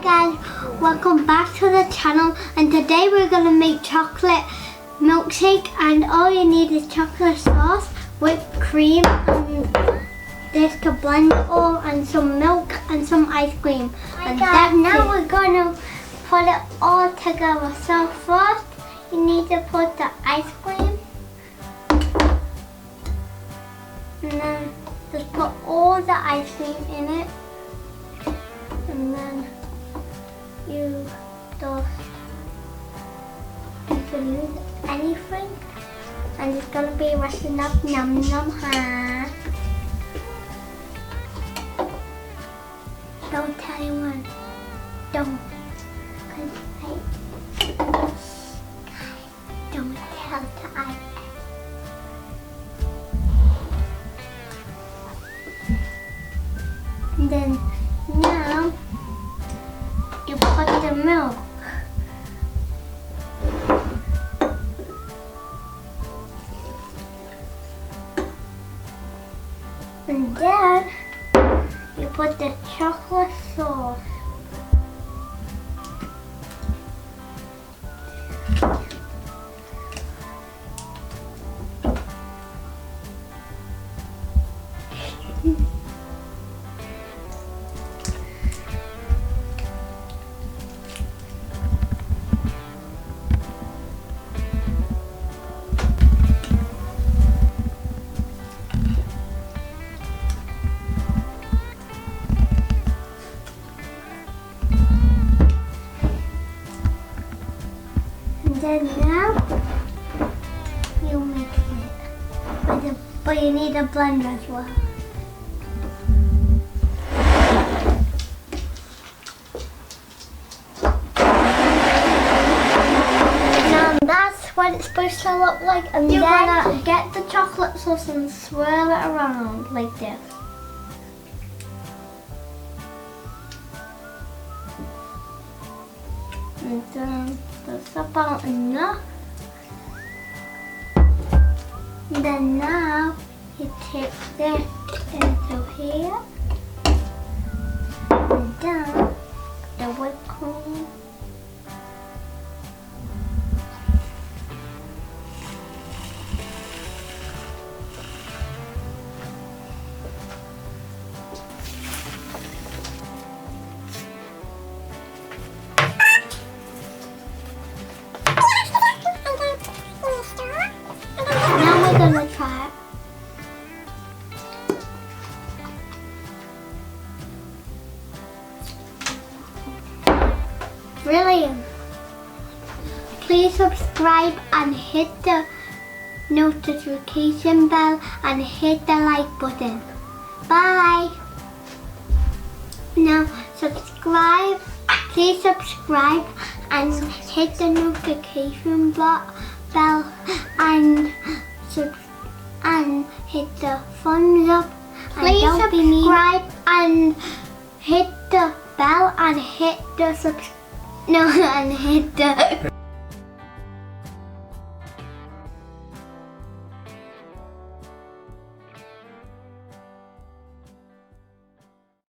guys, welcome back to the channel, and today we're going to make chocolate milkshake, and all you need is chocolate sauce, whipped cream, and this to blend it all, and some milk and some ice cream. And now we're going to put it all together. So first you need to put the ice cream, and then just put all the ice cream in it. And then you can use anything, and it's gonna be rushing up num num ha. Don't tell anyone. Don't. Don't tell to I. And then now you put the milk. And then you put the chocolate sauce. Then now you mix it, but you need a blender as well. Now that's what it's supposed to look like, and you're gonna get the chocolate sauce and swirl it around like this. And then that's about enough. And then now you take this into here, and then the whipped cream. Gonna try it. Brilliant. Please subscribe and hit the notification bell and hit the like button. Bye. Now subscribe. Please subscribe and hit the notification bell and hit the thumbs up. Please subscribe and hit the bell and hit the